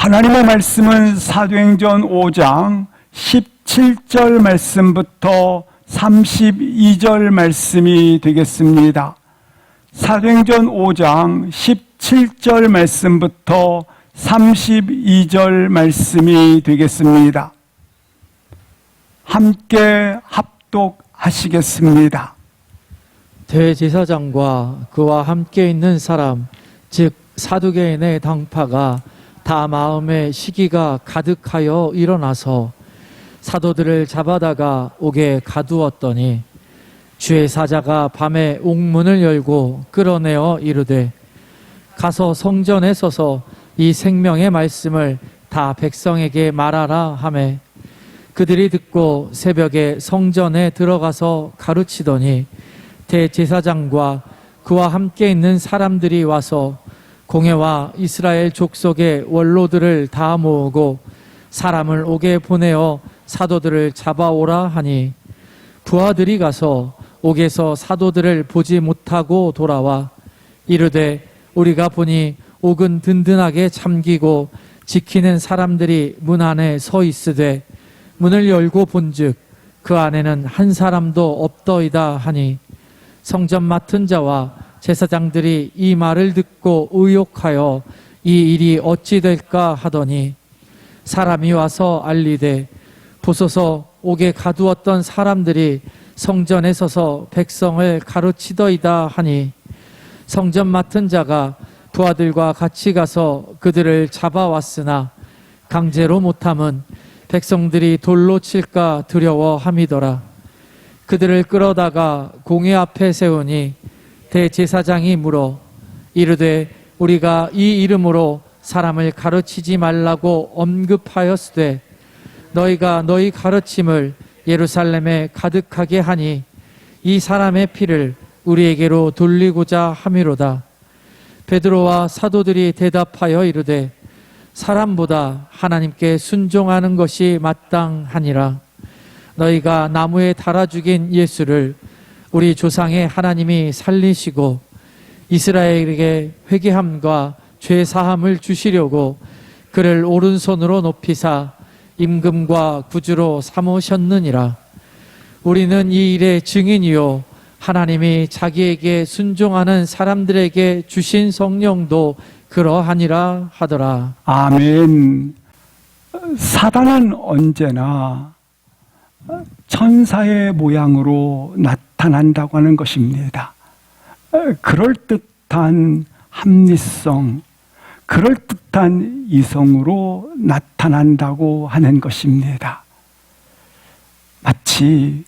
하나님의 말씀은 사도행전 5장 17절 말씀부터 32절 말씀이 되겠습니다. 사도행전 5장 17절 말씀부터 32절 말씀이 되겠습니다. 함께 합독하시겠습니다. 대제사장과 그와 함께 있는 사람, 즉 사두개인의 당파가 다 마음에 시기가 가득하여 일어나서 사도들을 잡아다가 옥에 가두었더니 주의 사자가 밤에 옥문을 열고 끌어내어 이르되 가서 성전에 서서 이 생명의 말씀을 다 백성에게 말하라 하매 그들이 듣고 새벽에 성전에 들어가서 가르치더니 대제사장과 그와 함께 있는 사람들이 와서 공회와 이스라엘 족속의 원로들을 다 모으고 사람을 옥에 보내어 사도들을 잡아오라 하니 부하들이 가서 옥에서 사도들을 보지 못하고 돌아와 이르되 우리가 보니 옥은 든든하게 잠기고 지키는 사람들이 문 안에 서 있으되 문을 열고 본즉 그 안에는 한 사람도 없더이다 하니 성전 맡은 자와 제사장들이 이 말을 듣고 의욕하여 이 일이 어찌 될까 하더니 사람이 와서 알리되 보소서 옥에 가두었던 사람들이 성전에 서서 백성을 가르치더이다 하니 성전 맡은 자가 부하들과 같이 가서 그들을 잡아왔으나 강제로 못함은 백성들이 돌로 칠까 두려워함이더라. 그들을 끌어다가 공회 앞에 세우니 대제사장이 물어 이르되 우리가 이 이름으로 사람을 가르치지 말라고 언급하였으되 너희가 너희 가르침을 예루살렘에 가득하게 하니 이 사람의 피를 우리에게로 돌리고자 함이로다. 베드로와 사도들이 대답하여 이르되 사람보다 하나님께 순종하는 것이 마땅하니라. 너희가 나무에 달아 죽인 예수를 우리 조상의 하나님이 살리시고 이스라엘에게 회개함과 죄 사함을 주시려고 그를 오른손으로 높이사 임금과 구주로 삼으셨느니라. 우리는 이 일의 증인이요 하나님이 자기에게 순종하는 사람들에게 주신 성령도 그러하니라 하더라. 아멘. 사단은 언제나 천사의 모양으로 나타난다고 하는 것입니다. 그럴듯한 합리성, 그럴듯한 이성으로 나타난다고 하는 것입니다. 마치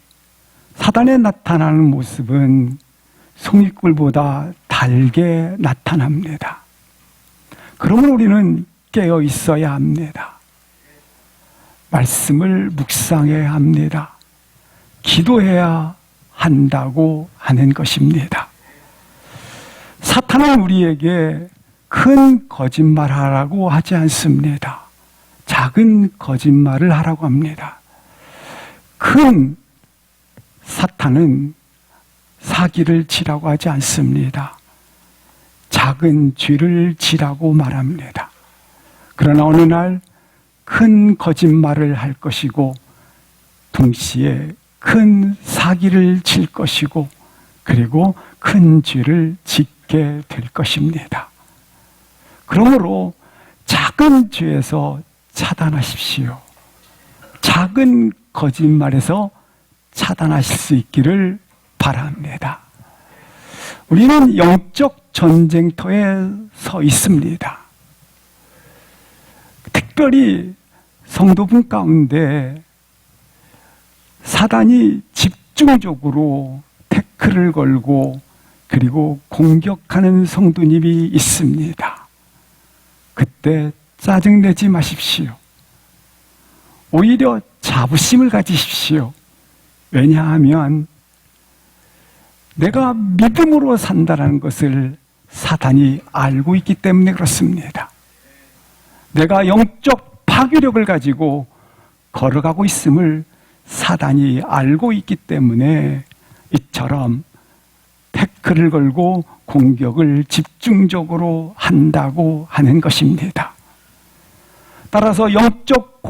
사단에 나타나는 모습은 송이꿀보다 달게 나타납니다. 그러면 우리는 깨어 있어야 합니다. 말씀을 묵상해야 합니다. 기도해야 한다고 하는 것입니다. 사탄은 우리에게 큰 거짓말하라고 하지 않습니다. 작은 거짓말을 하라고 합니다. 큰 사탄은 사기를 치라고 하지 않습니다. 작은 죄를 지라고 말합니다. 그러나 어느 날 큰 거짓말을 할 것이고 동시에 큰 사기를 칠 것이고 그리고 큰 죄를 짓게 될 것입니다. 그러므로 작은 죄에서 차단하십시오. 작은 거짓말에서 차단하실 수 있기를 바랍니다. 우리는 영적 전쟁터에 서 있습니다. 특별히 성도분 가운데 사단이 집중적으로 태클을 걸고 그리고 공격하는 성도님이 있습니다. 그때 짜증내지 마십시오. 오히려 자부심을 가지십시오. 왜냐하면 내가 믿음으로 산다는 것을 사단이 알고 있기 때문에 그렇습니다. 내가 영적 파괴력을 가지고 걸어가고 있음을 사단이 알고 있기 때문에 이처럼 태클을 걸고 공격을 집중적으로 한다고 하는 것입니다. 따라서 영적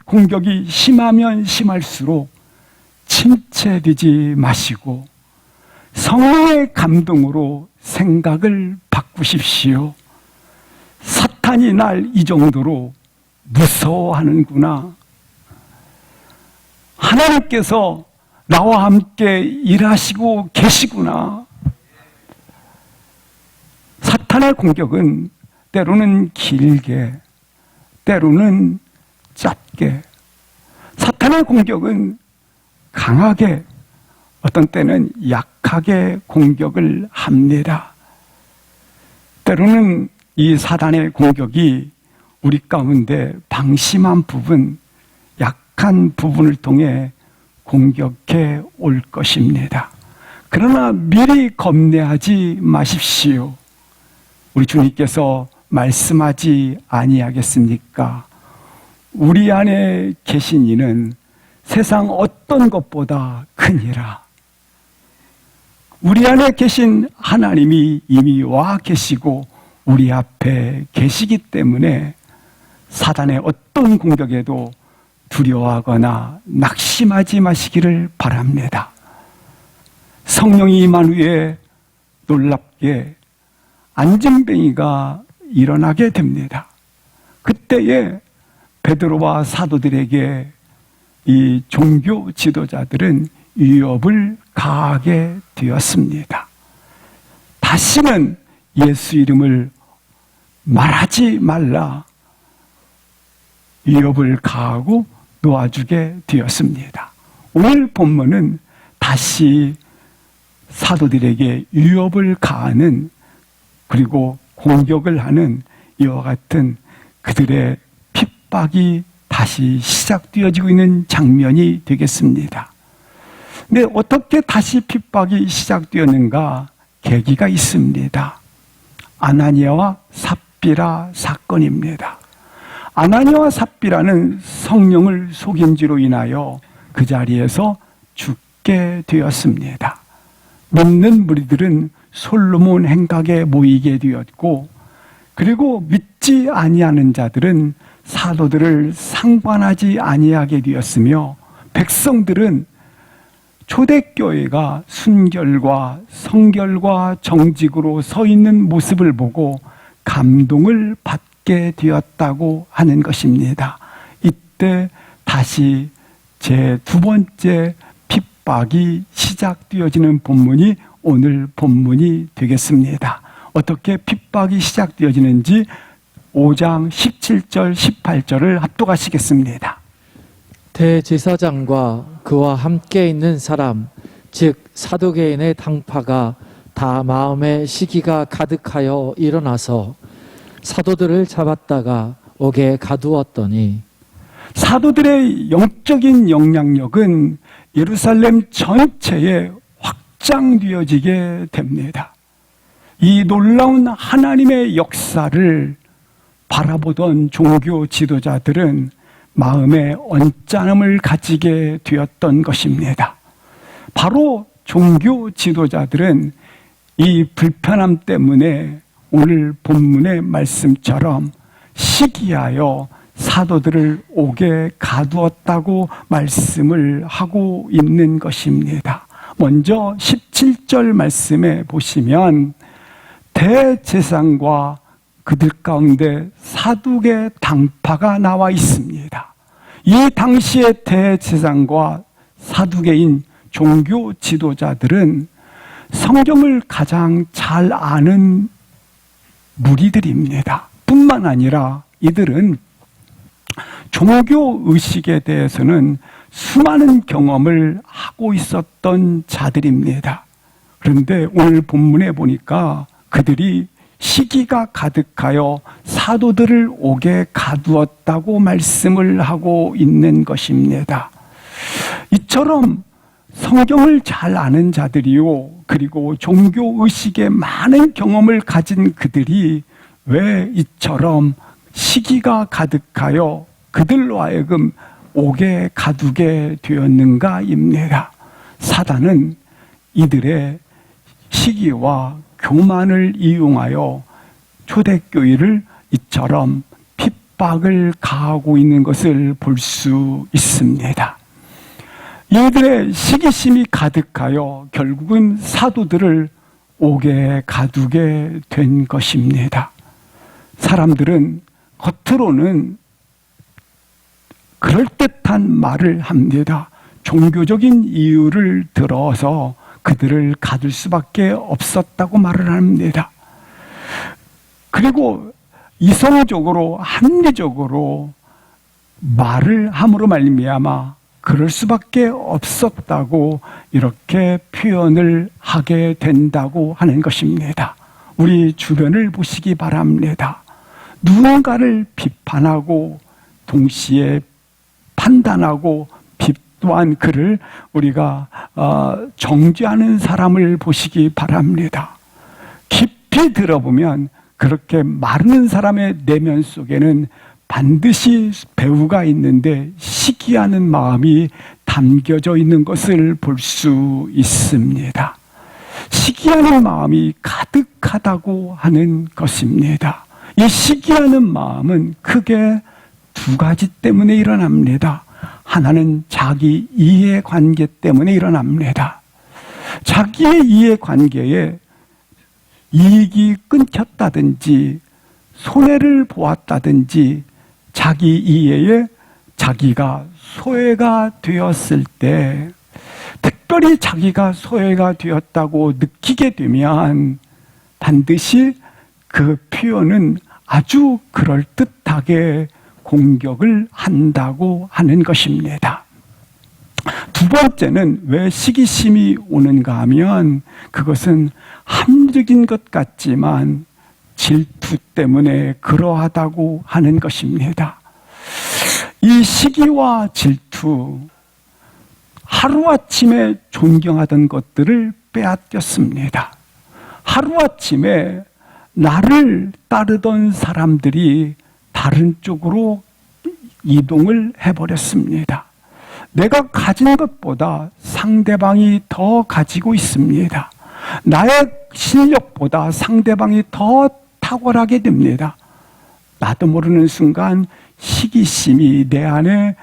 공격이 심하면 심할수록 침체되지 마시고 성령의 감동으로 생각을 바꾸십시오. 사탄이 날 이 정도로 무서워하는구나. 하나님께서 나와 함께 일하시고 계시구나. 사탄의 공격은 때로는 길게, 때로는 짧게, 사탄의 공격은 강하게, 어떤 때는 약하게 공격을 합니다. 때로는 이 사단의 공격이 우리 가운데 방심한 부분, 약한 부분을 통해 공격해 올 것입니다. 그러나 미리 겁내하지 마십시오. 우리 주님께서 말씀하지 아니하겠습니까? 우리 안에 계신 이는 세상 어떤 것보다 크니라. 우리 안에 계신 하나님이 이미 와 계시고 우리 앞에 계시기 때문에 사단의 어떤 공격에도 두려워하거나 낙심하지 마시기를 바랍니다. 성령이 임한 후에 놀랍게 안전뱅이가 일어나게 됩니다. 그때에 베드로와 사도들에게 이 종교 지도자들은 위협을 가하게 되었습니다. 다시는 예수 이름을 말하지 말라 위협을 가하고 놓아주게 되었습니다. 오늘 본문은 다시 사도들에게 위협을 가하는 그리고 공격을 하는 이와 같은 그들의 핍박이 다시 시작되어지고 있는 장면이 되겠습니다. 근데 어떻게 다시 핍박이 시작되었는가? 계기가 있습니다. 아나니아와 삽비라 사건입니다. 아나니아와 삽비라는 성령을 속인 지로 인하여 그 자리에서 죽게 되었습니다. 믿는 무리들은 솔로몬 행각에 모이게 되었고, 그리고 믿지 아니하는 자들은 사도들을 상관하지 아니하게 되었으며, 백성들은 초대교회가 순결과 성결과 정직으로 서 있는 모습을 보고 감동을 받게 되었다고 하는 것입니다. 이때 다시 제 두 번째 핍박이 시작되어지는 본문이 오늘 본문이 되겠습니다. 어떻게 핍박이 시작되어지는지 5장 17절 18절을 합독하시겠습니다. 대제사장과 그와 함께 있는 사람, 즉 사두개인의 당파가 다 마음에 시기가 가득하여 일어나서 사도들을 잡았다가 옥에 가두었더니, 사도들의 영적인 영향력은 예루살렘 전체에 확장되어지게 됩니다. 이 놀라운 하나님의 역사를 바라보던 종교 지도자들은 마음에 언짢음을 가지게 되었던 것입니다. 바로 종교 지도자들은 이 불편함 때문에 오늘 본문의 말씀처럼 시기하여 사도들을 옥에 가두었다고 말씀을 하고 있는 것입니다. 먼저 17절 말씀에 보시면 대제사장과 그들 가운데 사두개 당파가 나와 있습니다. 이 당시의 대제사장과 사두개인 종교 지도자들은 성경을 가장 잘 아는 무리들입니다. 뿐만 아니라 이들은 종교 의식에 대해서는 수많은 경험을 하고 있었던 자들입니다. 그런데 오늘 본문에 보니까 그들이 시기가 가득하여 사도들을 옥에 가두었다고 말씀을 하고 있는 것입니다. 이처럼 성경을 잘 아는 자들이요, 그리고 종교의식에 많은 경험을 가진 그들이 왜 이처럼 시기가 가득하여 그들로 하여금 옥에 가두게 되었는가입니다. 사단은 이들의 시기와 교만을 이용하여 초대교회를 이처럼 압박을 가하고 있는 것을 볼 수 있습니다. 이들의 시기심이 가득하여 결국은 사도들을 옥에 가두게 된 것입니다. 사람들은 겉으로는 그럴듯한 말을 합니다. 종교적인 이유를 들어서 그들을 가둘 수밖에 없었다고 말을 합니다. 그리고 이성적으로 합리적으로 말을 함으로 말미암아 그럴 수밖에 없었다고 이렇게 표현을 하게 된다고 하는 것입니다. 우리 주변을 보시기 바랍니다. 누군가를 비판하고 동시에 판단하고 또한 그를 우리가 정죄하는 사람을 보시기 바랍니다. 깊이 들어보면 그렇게 말하는 사람의 내면 속에는 반드시 배후가 있는데 시기하는 마음이 담겨져 있는 것을 볼 수 있습니다. 시기하는 마음이 가득하다고 하는 것입니다. 이 시기하는 마음은 크게 두 가지 때문에 일어납니다. 하나는 자기 이해관계 때문에 일어납니다. 자기의 이해관계에 이익이 끊겼다든지 손해를 보았다든지 자기 이해에 자기가 소외가 되었을 때, 특별히 자기가 소외가 되었다고 느끼게 되면 반드시 그 표현은 아주 그럴듯하게 공격을 한다고 하는 것입니다. 두 번째는 왜 시기심이 오는가 하면 그것은 합리적인 것 같지만 질투 때문에 그러하다고 하는 것입니다. 이 시기와 질투, 하루아침에 존경하던 것들을 빼앗겼습니다. 하루아침에 나를 따르던 사람들이 다른 쪽으로 이동을 해버렸습니다. 내가 가진 것보다 상대방이 더 가지고 있습니다. 나의 실력보다 상대방이 더 탁월하게 됩니다. 나도 모르는 순간 시기심이 내 안에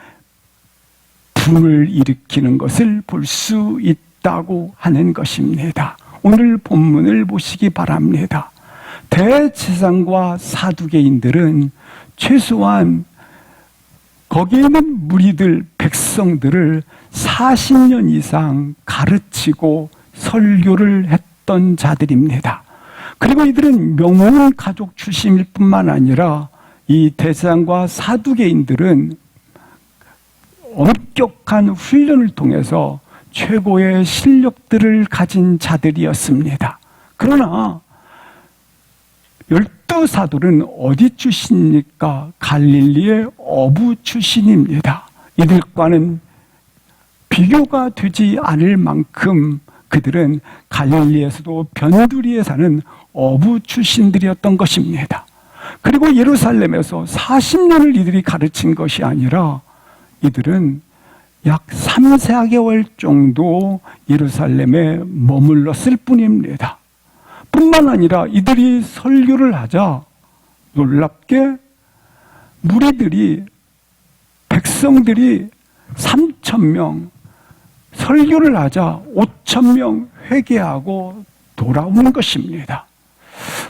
분을 일으키는 것을 볼 수 있다고 하는 것입니다. 오늘 본문을 보시기 바랍니다. 대제사장과 사두개인들은 최소한 거기에 있는 무리들, 백성들을 40년 이상 가르치고 설교를 했던 자들입니다. 그리고 이들은 명문 가족 출신일 뿐만 아니라 이 대제사장과 사두개인들은 엄격한 훈련을 통해서 최고의 실력들을 가진 자들이었습니다. 그러나 12사도는 어디 출신입니까? 갈릴리의 어부 출신입니다. 이들과는 비교가 되지 않을 만큼 그들은 갈릴리에서도 변두리에 사는 어부 출신들이었던 것입니다. 그리고 예루살렘에서 40년을 이들이 가르친 것이 아니라 이들은 약 3, 4개월 정도 예루살렘에 머물렀을 뿐입니다. 뿐만 아니라 이들이 설교를 하자 놀랍게 무리들이, 백성들이 3,000명, 설교를 하자 5,000명 회개하고 돌아오는 것입니다.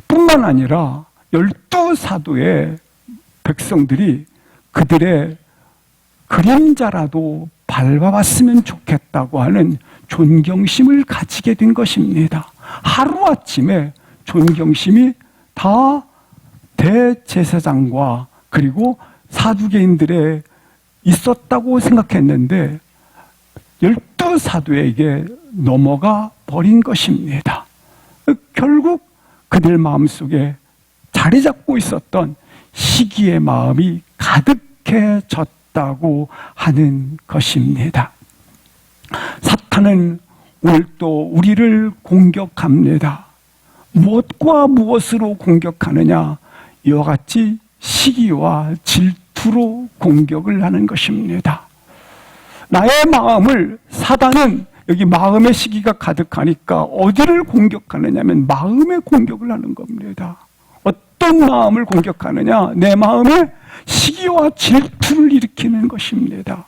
뿐만 아니라 12사도의 백성들이 그들의 그림자라도 밟아봤으면 좋겠다고 하는 존경심을 가지게 된 것입니다. 하루아침에 존경심이 다 대제사장과 그리고 사두개인들에 있었다고 생각했는데 12사도에게 넘어가 버린 것입니다. 결국 그들 마음속에 자리 잡고 있었던 시기의 마음이 가득해졌다고 하는 것입니다. 사탄은 오늘 또 우리를 공격합니다. 무엇과 무엇으로 공격하느냐? 이와 같이 시기와 질투로 공격을 하는 것입니다. 나의 마음을 사단은 여기 마음의 시기가 가득하니까 어디를 공격하느냐면 마음의 공격을 하는 겁니다. 어떤 마음을 공격하느냐? 내 마음에 시기와 질투를 일으키는 것입니다.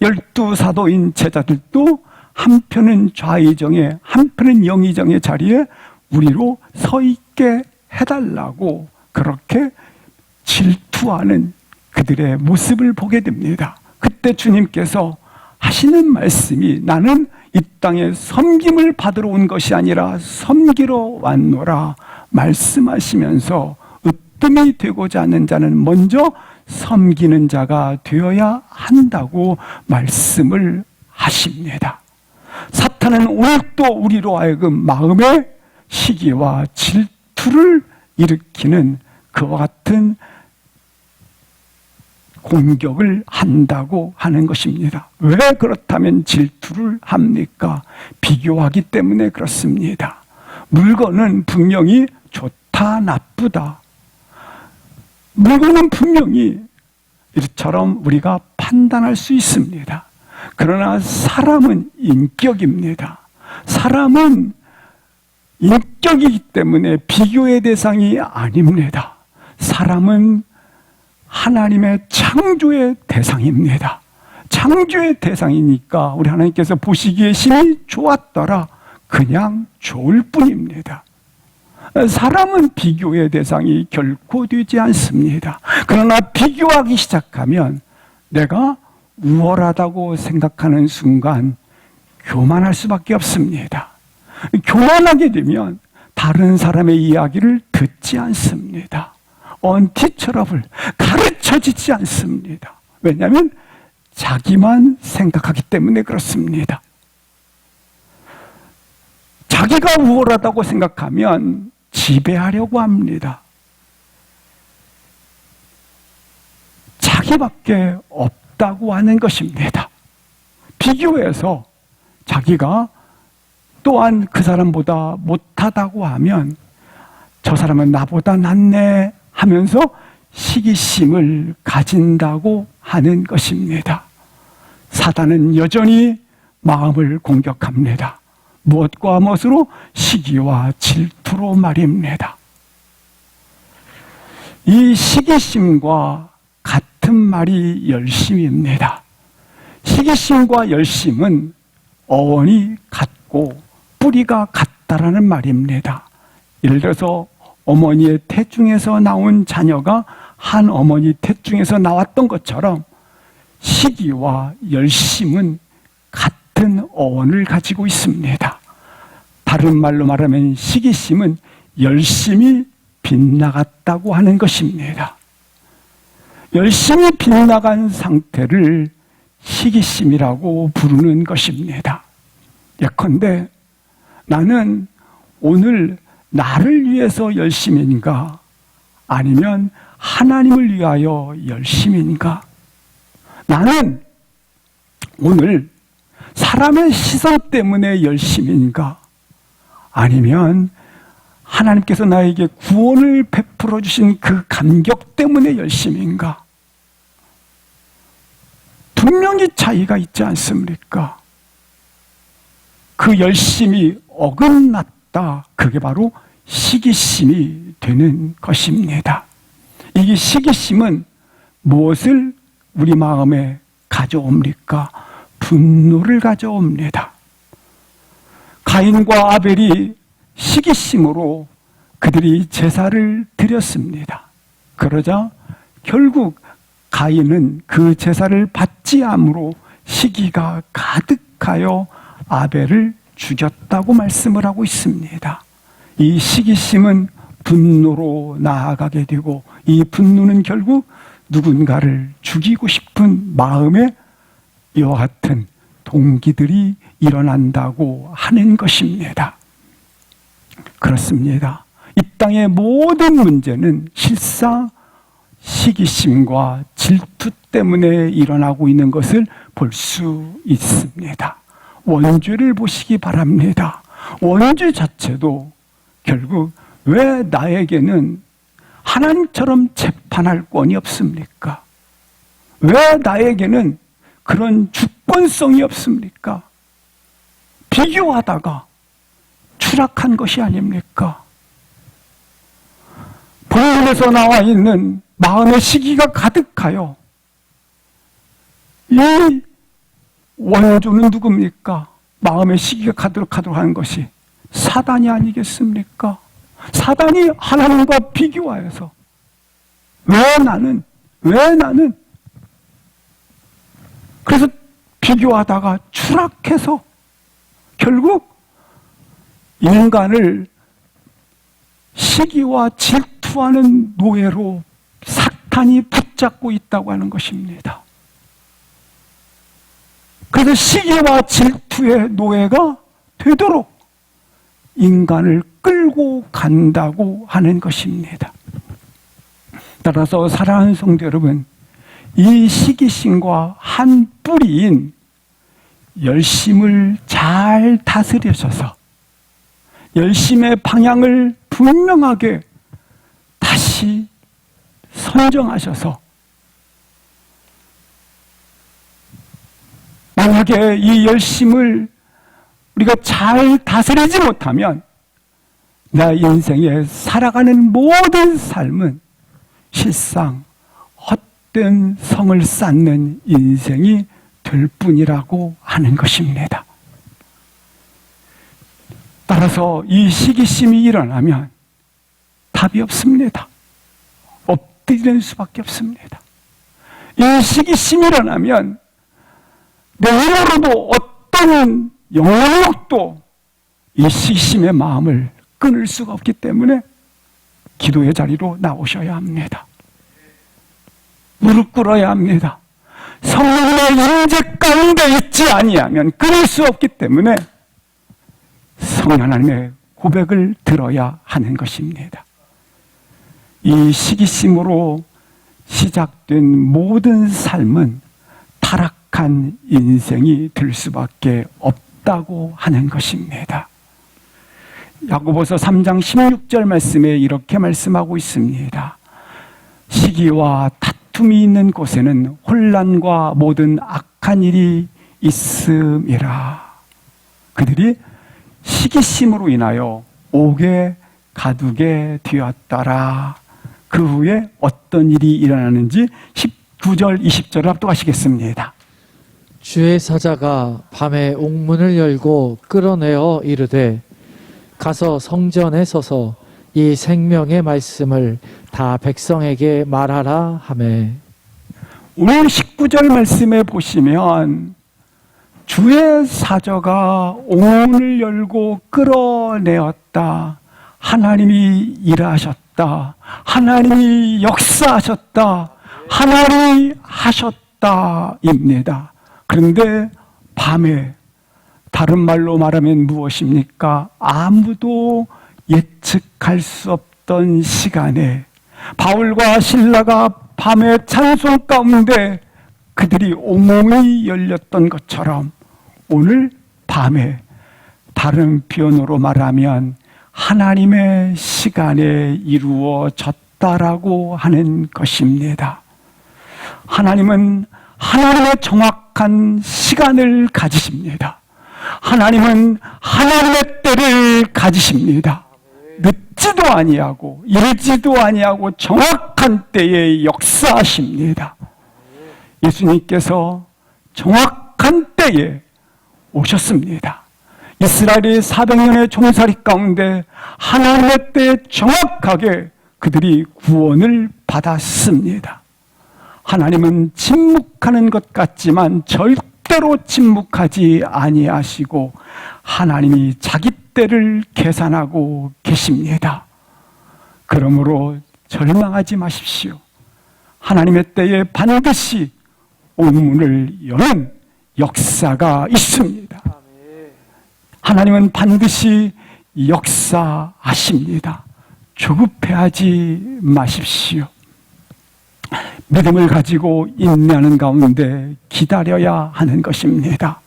12사도인 제자들도 한편은 좌의정의, 한편은 영의정의 자리에 우리로 서 있게 해달라고 그렇게 질투하는 그들의 모습을 보게 됩니다. 그때 주님께서 하시는 말씀이 나는 이 땅에 섬김을 받으러 온 것이 아니라 섬기러 왔노라 말씀하시면서 으뜸이 되고자 하는 자는 먼저 섬기는 자가 되어야 한다고 말씀을 하십니다. 사탄은 오늘도 우리로 하여금 마음의 시기와 질투를 일으키는 그와 같은 공격을 한다고 하는 것입니다. 왜 그렇다면 질투를 합니까? 비교하기 때문에 그렇습니다. 물건은 분명히 좋다, 나쁘다. 물건은 분명히 이처럼 우리가 판단할 수 있습니다. 그러나 사람은 인격입니다. 사람은 인격이기 때문에 비교의 대상이 아닙니다. 사람은 하나님의 창조의 대상입니다. 창조의 대상이니까 우리 하나님께서 보시기에 심히 좋았더라. 그냥 좋을 뿐입니다. 사람은 비교의 대상이 결코 되지 않습니다. 그러나 비교하기 시작하면 내가 우월하다고 생각하는 순간 교만할 수밖에 없습니다. 교만하게 되면 다른 사람의 이야기를 듣지 않습니다. 언티처러블, 가르쳐지지 않습니다. 왜냐하면 자기만 생각하기 때문에 그렇습니다. 자기가 우월하다고 생각하면 지배하려고 합니다. 자기밖에 없다고 하는 것입니다. 비교해서 자기가 또한 그 사람보다 못하다고 하면 저 사람은 나보다 낫네 하면서 시기심을 가진다고 하는 것입니다. 사단은 여전히 마음을 공격합니다. 무엇과 무엇으로? 시기와 질투로 말입니다. 이 시기심과 같은 말이 열심입니다. 시기심과 열심은 어원이 같고 뿌리가 같다라는 말입니다. 예를 들어서 어머니의 태중에서 나온 자녀가 한 어머니 태중에서 나왔던 것처럼 시기와 열심은 같은 어원을 가지고 있습니다. 다른 말로 말하면 시기심은 열심히 빗나갔다고 하는 것입니다. 열심히 빗나간 상태를 시기심이라고 부르는 것입니다. 예컨대 나는 오늘 나를 위해서 열심인가? 아니면 하나님을 위하여 열심인가? 나는 오늘 사람의 시선 때문에 열심인가? 아니면 하나님께서 나에게 구원을 베풀어 주신 그 감격 때문에 열심인가? 분명히 차이가 있지 않습니까? 그 열심이 어긋났다. 그게 바로 시기심이 되는 것입니다. 이 시기심은 무엇을 우리 마음에 가져옵니까? 분노를 가져옵니다. 가인과 아벨이 시기심으로 그들이 제사를 드렸습니다. 그러자 결국 가인은 그 제사를 받지 않으므로 시기가 가득하여 아벨을 죽였다고 말씀을 하고 있습니다. 이 시기심은 분노로 나아가게 되고 이 분노는 결국 누군가를 죽이고 싶은 마음에 이와 같은 동기들이 일어난다고 하는 것입니다. 그렇습니다. 이 땅의 모든 문제는 실상 시기심과 질투 때문에 일어나고 있는 것을 볼 수 있습니다. 원죄를 보시기 바랍니다. 원죄 자체도 결국 왜 나에게는 하나님처럼 재판할 권이 없습니까? 왜 나에게는 그런 주권성이 없습니까? 비교하다가 추락한 것이 아닙니까? 본문에서 나와 있는 마음의 시기가 가득하여 이 원조는 누굽니까? 마음의 시기가 가득하도록 하는 것이 사단이 아니겠습니까? 사단이 하나님과 비교하여서 왜 나는 그래서 비교하다가 추락해서 결국 인간을 시기와 질투하는 노예로 사탄이 붙잡고 있다고 하는 것입니다. 그래서 시기와 질투의 노예가 되도록 인간을 끌고 간다고 하는 것입니다. 따라서 사랑하는 성도 여러분, 이 시기심과 한 뿌리인 열심을 잘 다스리셔서 열심의 방향을 분명하게 다시 선정하셔서 만약에 이 열심을 우리가 잘 다스리지 못하면 나 인생에 살아가는 모든 삶은 실상 헛된 성을 쌓는 인생이 될 뿐이라고 하는 것입니다. 따라서 이 시기심이 일어나면 답이 없습니다. 엎드리는 수밖에 없습니다. 이 시기심이 일어나면 내 힘으로도 어떤 영향력도 이 시기심의 마음을 끊을 수가 없기 때문에 기도의 자리로 나오셔야 합니다. 무릎 꿇어야 합니다. 성령의 임재 가운데 있지 아니하면 끊을 수 없기 때문에 성령 하나님의 고백을 들어야 하는 것입니다. 이 시기심으로 시작된 모든 삶은 타락한 인생이 될 수밖에 없다고 하는 것입니다. 야고보서 3장 16절 말씀에 이렇게 말씀하고 있습니다. 시기와 다툼이 있는 곳에는 혼란과 모든 악한 일이 있음이라. 그들이 시기심으로 인하여 옥에 가두게 되었더라. 그 후에 어떤 일이 일어나는지 19절, 20절을 합독하시겠습니다. 주의 사자가 밤에 옥문을 열고 끌어내어 이르되 가서 성전에 서서 이 생명의 말씀을 다 백성에게 말하라 하매. 오늘 19절 말씀에 보시면 주의 사자가 옥문을 열고 끌어내었다. 하나님이 일하셨다. 하나님이 역사하셨다. 하나님이 하셨다입니다. 그런데 밤에 다른 말로 말하면 무엇입니까? 아무도 예측할 수 없던 시간에 바울과 실라가 밤의 찬송 가운데 그들이 옥문이 열렸던 것처럼 오늘 밤에 다른 표현으로 말하면 하나님의 시간에 이루어졌다라고 하는 것입니다. 하나님은 하나님의 정확한 시간을 가지십니다. 하나님은 하나님의 때를 가지십니다. 늦지도 아니하고 이르지도 아니하고 정확한 때에 역사하십니다. 예수님께서 정확한 때에 오셨습니다. 이스라엘이 400년의 종살이 가운데 하나님의 때에 정확하게 그들이 구원을 받았습니다. 하나님은 침묵하는 것 같지만 절대로 침묵하지 아니하시고 하나님이 자기 때를 계산하고 계십니다. 그러므로 절망하지 마십시오. 하나님의 때에 반드시 옥문을 여는 역사가 있습니다. 하나님은 반드시 역사하십니다. 조급해하지 마십시오. 믿음을 가지고 인내하는 가운데 기다려야 하는 것입니다.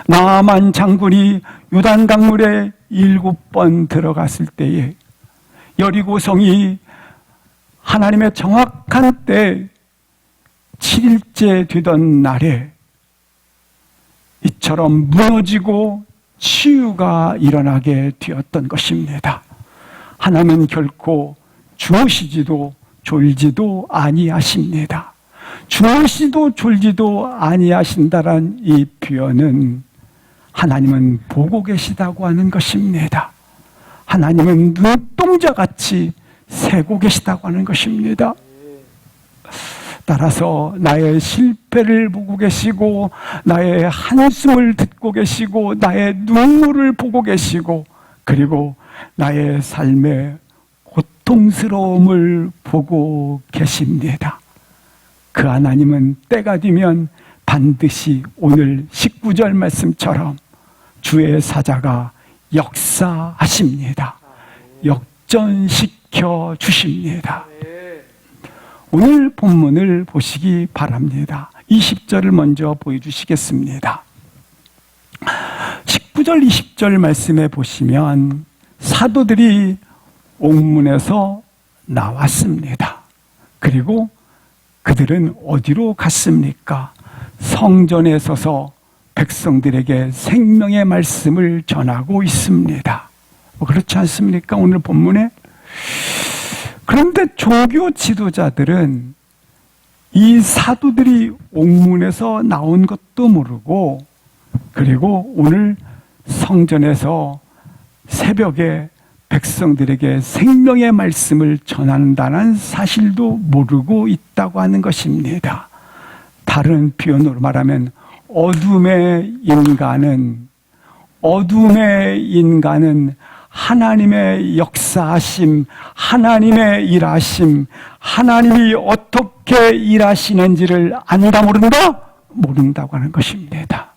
나아만 장군이 요단 강물에 7번 들어갔을 때에 여리고성이 하나님의 정확한 때 7일째 되던 날에 이처럼 무너지고 치유가 일어나게 되었던 것입니다. 하나님은 결코 주무시지도 졸지도 아니하십니다. 주무시도 졸지도 아니하신다란 이 표현은 하나님은 보고 계시다고 하는 것입니다. 하나님은 눈동자같이 세고 계시다고 하는 것입니다. 따라서 나의 실패를 보고 계시고, 나의 한숨을 듣고 계시고, 나의 눈물을 보고 계시고, 그리고 나의 삶의 고통스러움을 보고 계십니다. 그 하나님은 때가 되면 반드시 오늘 19절 말씀처럼 주의 사자가 역사하십니다. 역전시켜 주십니다. 오늘 본문을 보시기 바랍니다. 20절을 먼저 보여주시겠습니다. 19절, 20절 말씀에 보시면 사도들이 옥문에서 나왔습니다. 그리고 그들은 어디로 갔습니까? 성전에 서서 백성들에게 생명의 말씀을 전하고 있습니다. 그렇지 않습니까? 오늘 본문에. 그런데 종교 지도자들은 이 사도들이 옥문에서 나온 것도 모르고, 그리고 오늘 성전에서 새벽에 백성들에게 생명의 말씀을 전한다는 사실도 모르고 있다고 하는 것입니다. 다른 표현으로 말하면 어둠의 인간은 하나님의 역사하심, 하나님의 일하심, 하나님이 어떻게 일하시는지를 안다 모른다? 모른다고 하는 것입니다.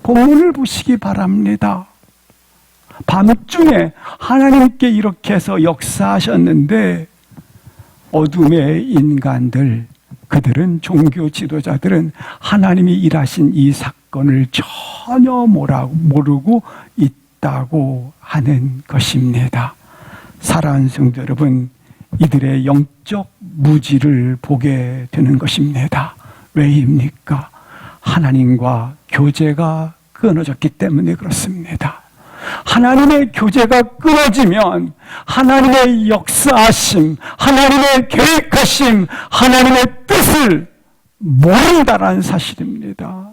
본문을 보시기 바랍니다. 밤중에 하나님께 이렇게 해서 역사하셨는데 어둠의 인간들, 그들은 종교 지도자들은 하나님이 일하신 이 사건을 전혀 모르고 있다고 하는 것입니다. 사랑하는 성도 여러분, 이들의 영적 무지를 보게 되는 것입니다. 왜입니까? 하나님과 교제가 끊어졌기 때문에 그렇습니다. 하나님의 교제가 끊어지면 하나님의 역사하심, 하나님의 계획하심, 하나님의 뜻을 모른다는 사실입니다.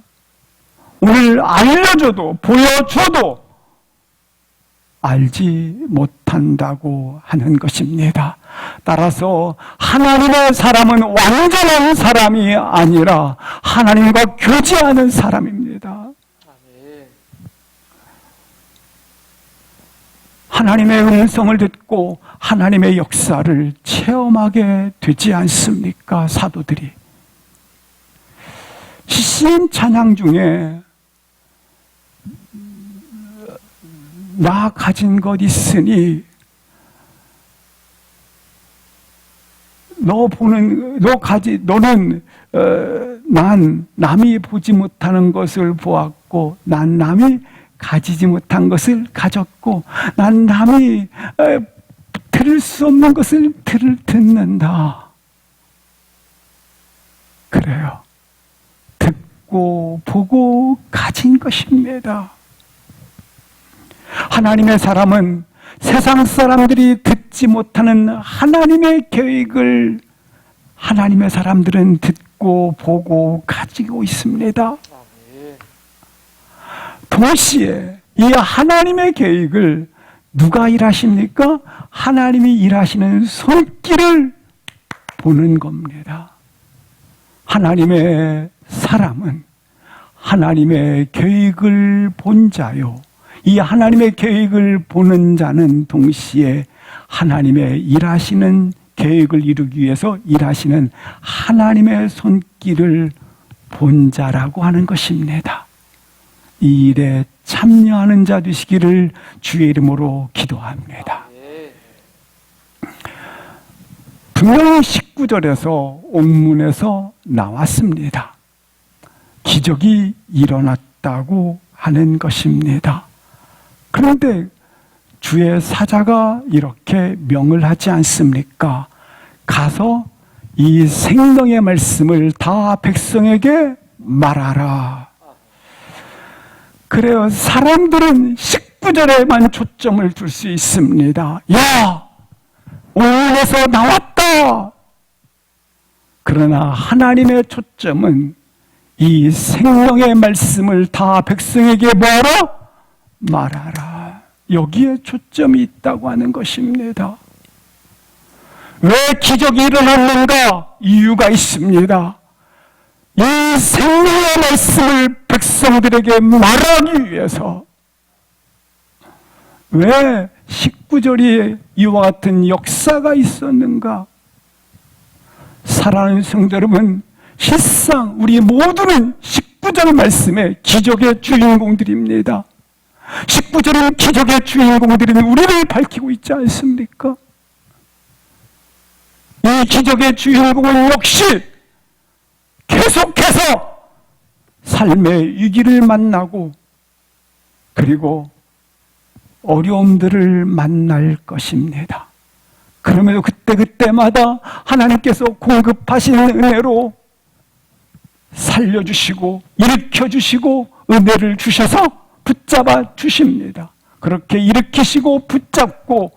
오늘 알려줘도 보여줘도 알지 못한다고 하는 것입니다. 따라서 하나님의 사람은 완전한 사람이 아니라 하나님과 교제하는 사람입니다. 하나님의 음성을 듣고 하나님의 역사를 체험하게 되지 않습니까? 사도들이. CCM 찬양 중에 나 가진 것 있으니 난 남이 보지 못하는 것을 보았고, 난 남이 가지지 못한 것을 가졌고, 난 남이 들을 수 없는 것을 듣는다. 그래요. 듣고 보고 가진 것입니다. 하나님의 사람은 세상 사람들이 듣지 못하는 하나님의 계획을 하나님의 사람들은 듣고 보고 가지고 있습니다. 동시에 이 하나님의 계획을 누가 일하십니까? 하나님이 일하시는 손길을 보는 겁니다. 하나님의 사람은 하나님의 계획을 본 자요. 이 하나님의 계획을 보는 자는 동시에 하나님의 일하시는 계획을 이루기 위해서 일하시는 하나님의 손길을 본 자라고 하는 것입니다. 이 일에 참여하는 자 되시기를 주의 이름으로 기도합니다. 분명히 19절에서 옥문에서 나왔습니다. 기적이 일어났다고 하는 것입니다. 그런데 주의 사자가 이렇게 명을 하지 않습니까? 가서 이 생명의 말씀을 다 백성에게 말하라. 그래요. 사람들은 19절에만 초점을 둘 수 있습니다. 야! 옥문에서 나왔다! 말하라. 그러나 하나님의 초점은 이 생명의 말씀을 다 백성에게 뭐하라? 말하라. 여기에 초점이 있다고 하는 것입니다. 왜 기적이 일어났는가? 이유가 있습니다. 이 생명의 말씀을 백성들에게 말하기 위해서. 왜 19절에 이와 같은 역사가 있었는가? 사랑하는 성도 여러분, 실상 우리 모두는 19절 말씀의 기적의 주인공들입니다. 19절은 기적의 주인공들인 우리를 밝히고 있지 않습니까? 이 기적의 주인공은 역시 계속해서 삶의 위기를 만나고 그리고 어려움들을 만날 것입니다. 그럼에도 그때마다 하나님께서 공급하시는 은혜로 살려주시고 일으켜주시고 은혜를 주셔서 붙잡아 주십니다. 그렇게 일으키시고 붙잡고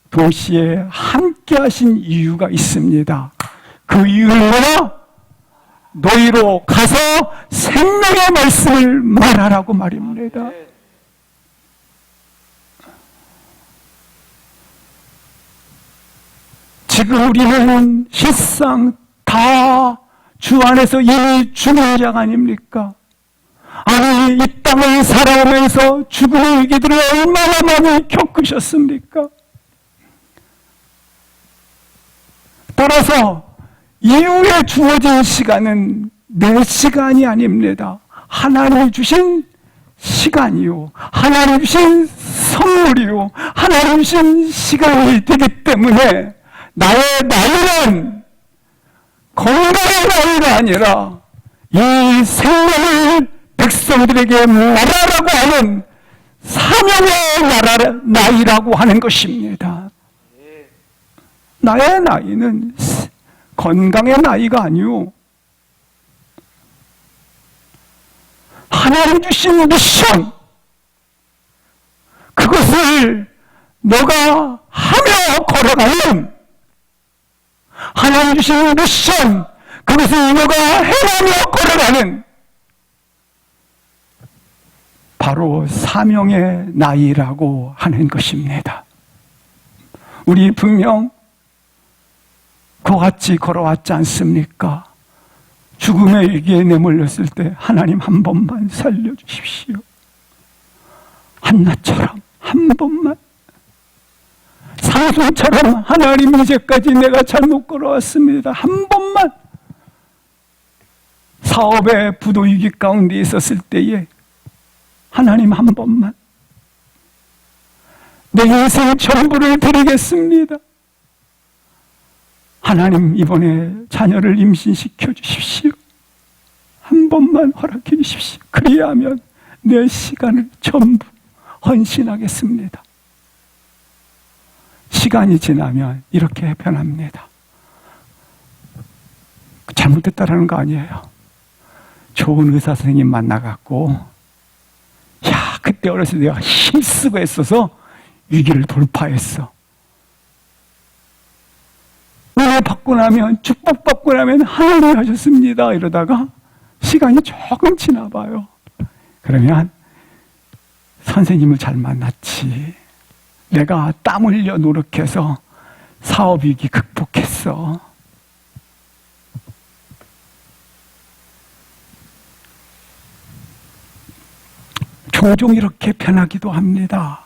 동시에 함께 하신 이유가 있습니다. 그 이유는 뭐냐? 너희로 가서 생명의 말씀을 말하라고 말입니다. 지금 우리는 실상 다 주 안에서 이미 죽은 자 아닙니까? 아니, 이 땅을 살아오면서 죽음의 위기들을 얼마나 많이 겪으셨습니까? 따라서 이후에 주어진 시간은 내 시간이 아닙니다. 하나님이 주신 시간이요, 하나님이 주신 선물이요, 하나님이 주신 시간이 되기 때문에 나의 나이는 건강의 나이가 아니라 이 생명을 백성들에게 말하라고 하는 사명의 나이라고 하는 것입니다. 나의 나이는 건강의 나이가 아니요, 하나님 주신 미션, 그것을 너가 하며 걸어가는, 하나님 주신 미션, 그것을 너가 해하며 걸어가는 바로 사명의 나이라고 하는 것입니다. 우리 분명 그와 같이 걸어왔지 않습니까? 죽음의 위기에 내몰렸을 때 하나님 한 번만 살려주십시오. 한나처럼 한 번만, 삼손처럼 하나님 이제까지 내가 잘못 걸어왔습니다. 한 번만. 사업의 부도 위기 가운데 있었을 때에 하나님 한 번만. 내 인생 전부를 드리겠습니다. 하나님 이번에 자녀를 임신시켜 주십시오. 한 번만 허락해 주십시오. 그리하면 내 시간을 전부 헌신하겠습니다. 시간이 지나면 이렇게 변합니다. 잘못됐다라는 거 아니에요. 좋은 의사 선생님 만나갖고, 야, 그때 어렸을 때 내가 힘쓰고 했어서 위기를 돌파했어. 은혜 받고 나면, 축복받고 나면 하나님 하셨습니다. 이러다가 시간이 조금 지나 봐요. 그러면 선생님을 잘 만났지. 내가 땀 흘려 노력해서 사업 위기 극복했어. 종종 이렇게 변하기도 합니다.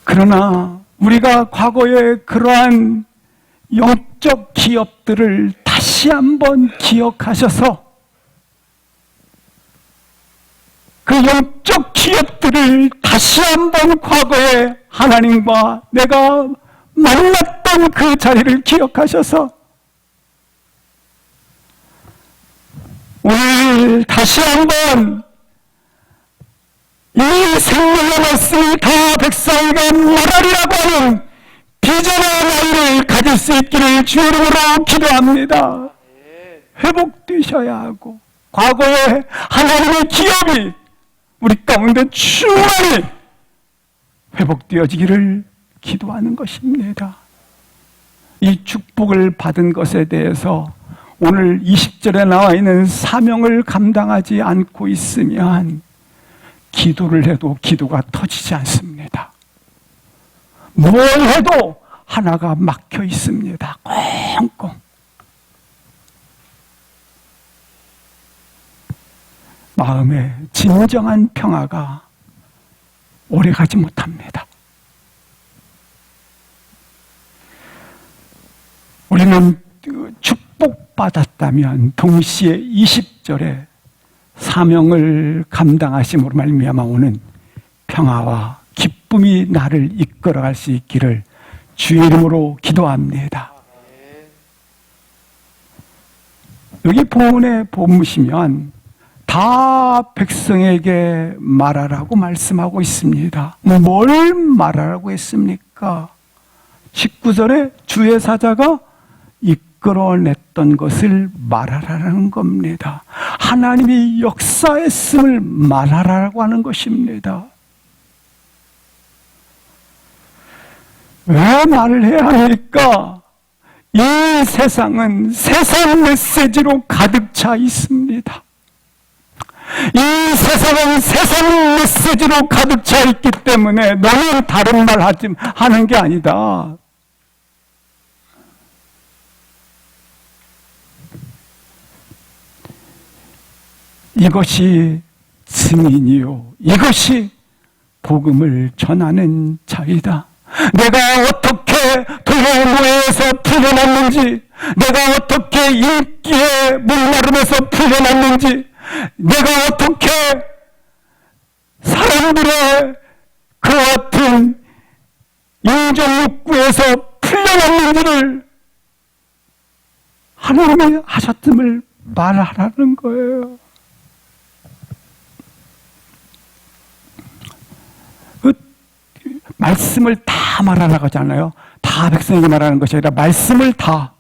그러나 우리가 과거에 그러한 영적 기업들을 다시 한번 기억하셔서 그 영적 기업들을 다시 한번 과거에 하나님과 내가 만났던 그 자리를 기억하셔서 오늘 다시 한번 이 생명의 말씀을 다 백성에게 말하리라고 하는 비전의 나이를 가질 수 있기를 주의 이름으로 기도합니다. 회복되셔야 하고 과거에 하나님의 기업이 우리 가운데 충만히 회복되어지기를 기도하는 것입니다. 이 축복을 받은 것에 대해서 오늘 20절에 나와 있는 사명을 감당하지 않고 있으면 기도를 해도 기도가 터지지 않습니다. 뭘 해도 하나가 막혀 있습니다. 꽁꽁. 마음에 진정한 평화가 오래가지 못합니다. 우리는 축복받았다면 동시에 20절에 사명을 감당하심으로 말미암아 오는 평화와 기쁨이 나를 이끌어갈 수 있기를 주의 이름으로 기도합니다. 여기 본문에 보시면 다 백성에게 말하라고 말씀하고 있습니다. 뭘 말하라고 했습니까? 19절에 주의 사자가 이끌어냈던 것을 말하라는 겁니다. 하나님이 역사했음을 말하라고 하는 것입니다. 왜 말을 해야 합니까? 이 세상은 세상 메시지로 가득 차 있습니다. 이 세상은 세상 메시지로 가득 차 있기 때문에 너는 다른 말 하는 게 아니다. 이것이 증인이요, 이것이 복음을 전하는 자이다. 내가 어떻게 도요모에서 풀려났는지, 내가 어떻게 인기의 목마름에서 풀려났는지, 내가 어떻게 사람들의 그 같은 인정욕구에서 풀려났는지를 하나님이 하셨음을 말하라는 거예요. 말씀을 다 말하라고 하잖아요. 다 백성에게 말하는 것이 아니라 말씀을 다.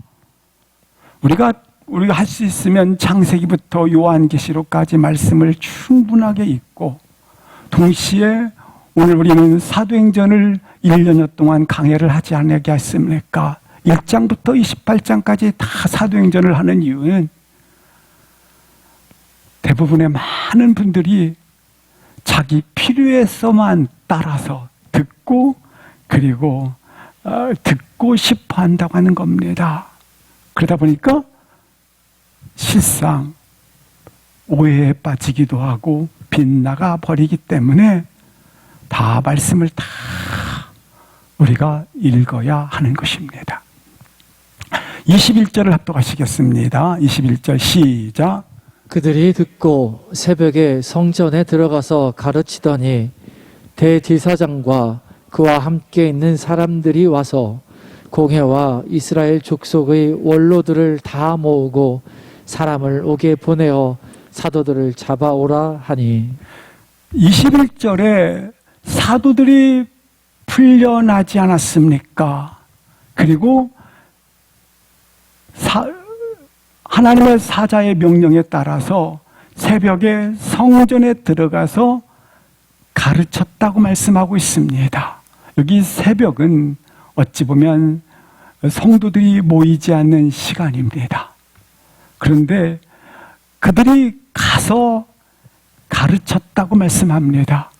우리가 할 수 있으면 창세기부터 요한계시록까지 말씀을 충분하게 읽고, 동시에 오늘 우리는 사도행전을 1년여 동안 강해를 하지 않게 했습니까? 1장부터 28장까지 다 사도행전을 하는 이유는 대부분의 많은 분들이 자기 필요에서만 따라서 듣고, 그리고 듣고 싶어 한다고 하는 겁니다. 그러다 보니까 실상 오해에 빠지기도 하고 빗나가 버리기 때문에 다 말씀을 다 우리가 읽어야 하는 것입니다. 21절을 합독하시겠습니다. 21절 시작. 그들이 듣고 새벽에 성전에 들어가서 가르치더니 대제사장과 그와 함께 있는 사람들이 와서 공회와 이스라엘 족속의 원로들을 다 모으고 사람을 오게 보내어 사도들을 잡아오라 하니, 21절에 사도들이 풀려나지 않았습니까? 그리고 하나님의 사자의 명령에 따라서 새벽에 성전에 들어가서 가르쳤다고 말씀하고 있습니다. 여기 새벽은 어찌 보면 성도들이 모이지 않는 시간입니다. 그런데 그들이 가서 가르쳤다고 말씀합니다.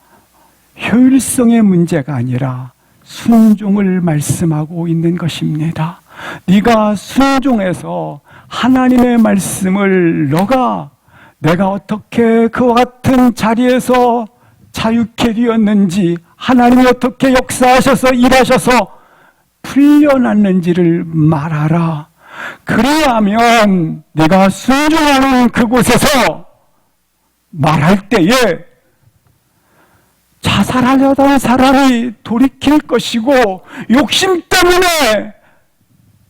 효율성의 문제가 아니라 순종을 말씀하고 있는 것입니다. 네가 순종해서 하나님의 말씀을 내가 어떻게 그와 같은 자리에서 자유케 되었는지, 하나님이 어떻게 역사하셔서 일하셔서 풀려났는지를 말하라. 그래야면 내가 순종하는 그곳에서 말할 때에 자살하려던 사람이 돌이킬 것이고, 욕심 때문에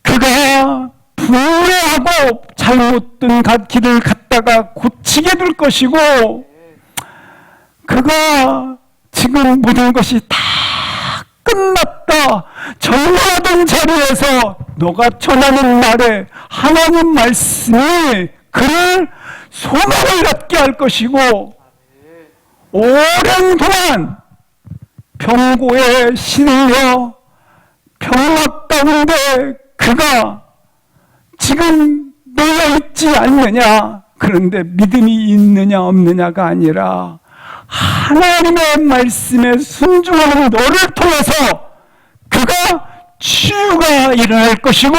그가 분노하고 잘못된 길을 갔다가 고치게 될 것이고, 그가 지금 모든 것이 다 끝났다, 전화하던 자리에서 너가 전하는 말에 하나님 말씀이 그를 소망을 갖게 할 것이고, 오랜 동안 병고에 실려 병막 가운데 그 그가 지금 놓여 있지 않느냐, 그런데 믿음이 있느냐 없느냐가 아니라 하나님의 말씀에 순종하는 너를 통해서 그가 치유가 일어날 것이고,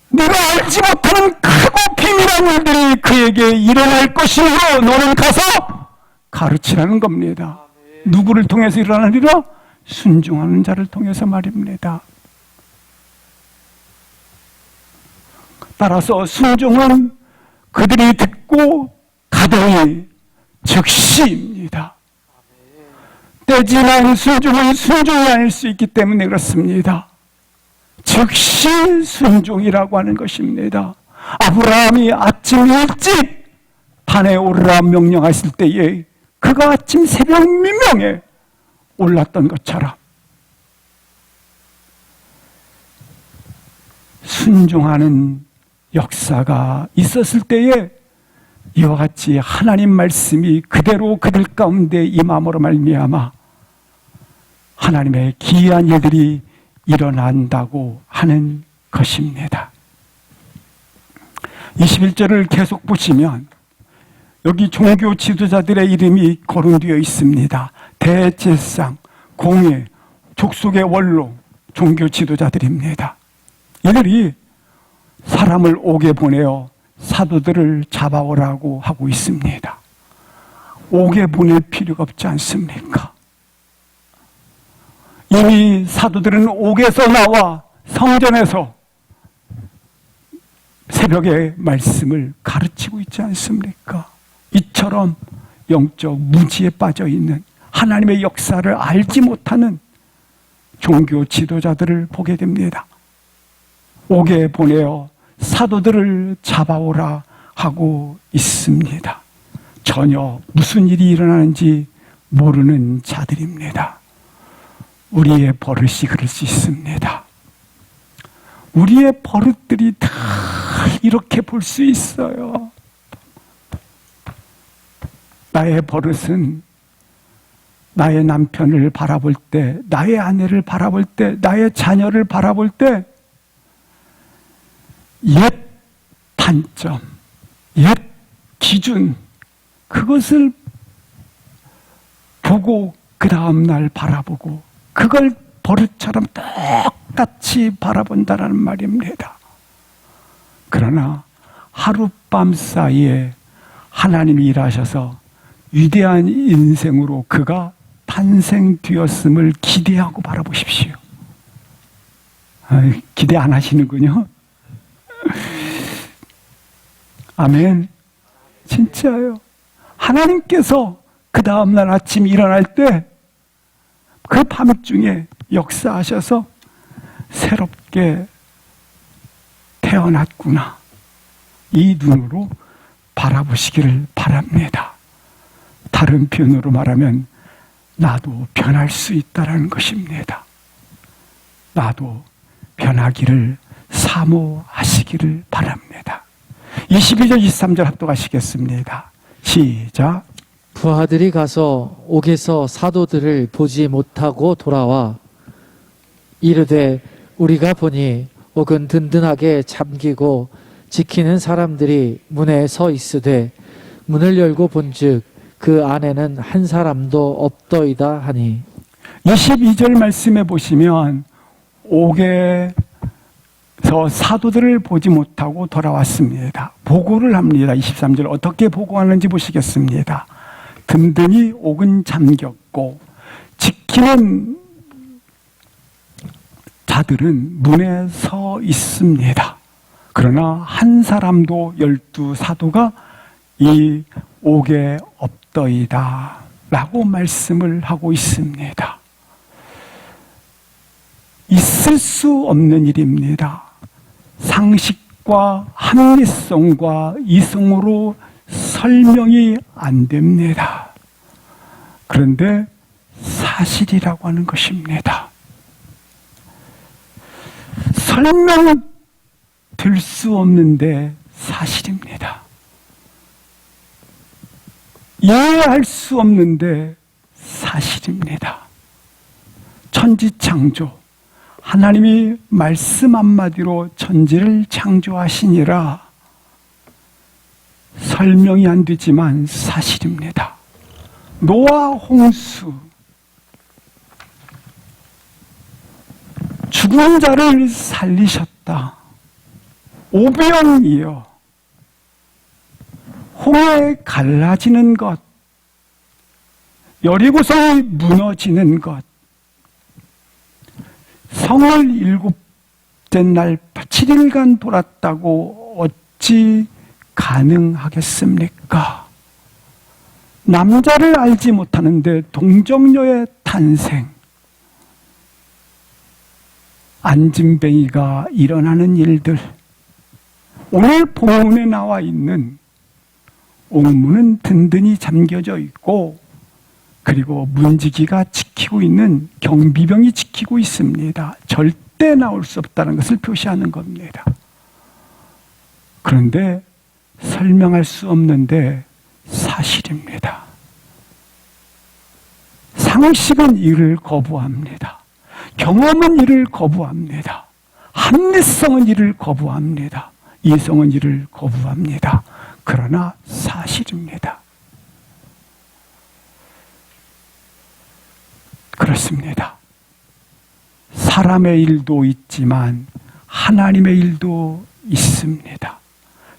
네가 알지 못하는 크고 비밀한 일들이 그에게 일어날 것이므로 너는 가서 가르치라는 겁니다. 누구를 통해서 일어나리라? 순종하는 자를 통해서 말입니다. 따라서 순종은 그들이 듣고 가더니 즉시입니다. 때지만 순종은 순종이 아닐 수 있기 때문에 그렇습니다. 즉시 순종이라고 하는 것입니다. 아브라함이 아침 일찍 단에 오르라 명령했을 때에 그가 아침 새벽 미명에 올랐던 것처럼 순종하는 역사가 있었을 때에 이와 같이 하나님 말씀이 그대로 그들 가운데 임함으로 말미암아 하나님의 기이한 일들이 일어난다고 하는 것입니다. 21절을 계속 보시면 여기 종교 지도자들의 이름이 거론되어 있습니다. 대제사장, 공회, 족속의 원로, 종교 지도자들입니다. 이들이 사람을 옥에 보내어 사도들을 잡아오라고 하고 있습니다. 옥에 보낼 필요가 없지 않습니까? 이미 사도들은 옥에서 나와 성전에서 새벽에 말씀을 가르치고 있지 않습니까? 이처럼 영적 무지에 빠져 있는 하나님의 역사를 알지 못하는 종교 지도자들을 보게 됩니다. 옥에 보내어 사도들을 잡아오라 하고 있습니다. 전혀 무슨 일이 일어나는지 모르는 자들입니다. 우리의 버릇이 그럴 수 있습니다. 우리의 버릇들이 다 이렇게 볼 수 있어요. 나의 버릇은 나의 남편을 바라볼 때, 나의 아내를 바라볼 때, 나의 자녀를 바라볼 때 옛 단점, 옛 기준, 그것을 보고 그 다음날 바라보고 그걸 버릇처럼 똑같이 바라본다는 말입니다. 그러나 하룻밤 사이에 하나님이 일하셔서 위대한 인생으로 그가 탄생되었음을 기대하고 바라보십시오. 기대 안 하시는군요. 아멘. 진짜요. 하나님께서 그 다음날 아침 일어날 때 그 밤중에 역사하셔서 새롭게 태어났구나, 이 눈으로 바라보시기를 바랍니다. 다른 표현으로 말하면 나도 변할 수 있다는 것입니다. 나도 변하기를 사모하시기를 바랍니다. 22절 23절 합독하시겠습니다. 시작. 부하들이 가서 옥에서 사도들을 보지 못하고 돌아와 이르되 우리가 보니 옥은 든든하게 잠기고 지키는 사람들이 문에 서 있으되 문을 열고 본즉 그 안에는 한 사람도 없더이다 하니. 22절 말씀에 보시면 옥에서 사도들을 보지 못하고 돌아왔습니다. 보고를 합니다. 23절 어떻게 보고하는지 보시겠습니다. 든든히 옥은 잠겼고 지키는 자들은 문에 서 있습니다. 그러나 한 사람도 12사도가 이 옥에 없더이다 라고 말씀을 하고 있습니다. 있을 수 없는 일입니다. 상식과 합리성과 이성으로 설명이 안 됩니다. 그런데 사실이라고 하는 것입니다. 설명은 될 수 없는데 사실입니다. 이해할 수 없는데 사실입니다. 천지창조, 하나님이 말씀 한마디로 천지를 창조하시니라. 설명이 안 되지만 사실입니다. 노아 홍수, 죽은 자를 살리셨다. 오병이여, 홍해 갈라지는 것, 여리고성이 무너지는 것, 성을 7째 날 7일간 돌았다고 어찌 가능하겠습니까? 남자를 알지 못하는데 동정녀의 탄생, 안진뱅이가 일어나는 일들, 오늘 본문에 나와 있는 옥문은 든든히 잠겨져 있고, 그리고 문지기가 지키고 있는 경비병이 지키고 있습니다. 절대 나올 수 없다는 것을 표시하는 겁니다. 그런데 설명할 수 없는데 사실입니다. 상식은 이를 거부합니다. 경험은 이를 거부합니다. 합리성은 이를 거부합니다. 이성은 이를 거부합니다. 그러나 사실입니다. 그렇습니다. 사람의 일도 있지만 하나님의 일도 있습니다.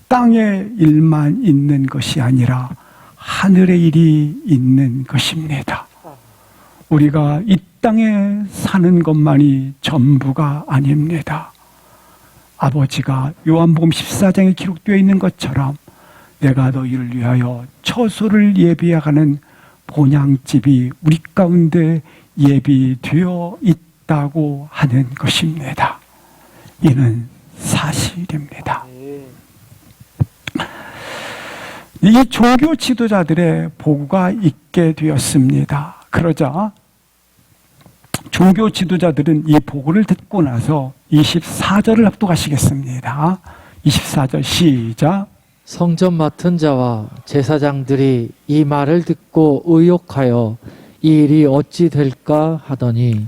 땅의 일만 있는 것이 아니라 하늘의 일이 있는 것입니다. 우리가 이 땅에 사는 것만이 전부가 아닙니다. 아버지가 요한복음 14장에 기록되어 있는 것처럼 내가 너희를 위하여 처소를 예비하는 본향집이 우리 가운데 예비되어 있다고 하는 것입니다. 이는 사실입니다. 이 종교 지도자들의 보고가 있게 되었습니다. 그러자 종교 지도자들은 이 보고를 듣고 나서 24절을 합독하시겠습니다. 24절 시작. 성전 맡은 자와 제사장들이 이 말을 듣고 의혹하여 이 일이 어찌 될까 하더니,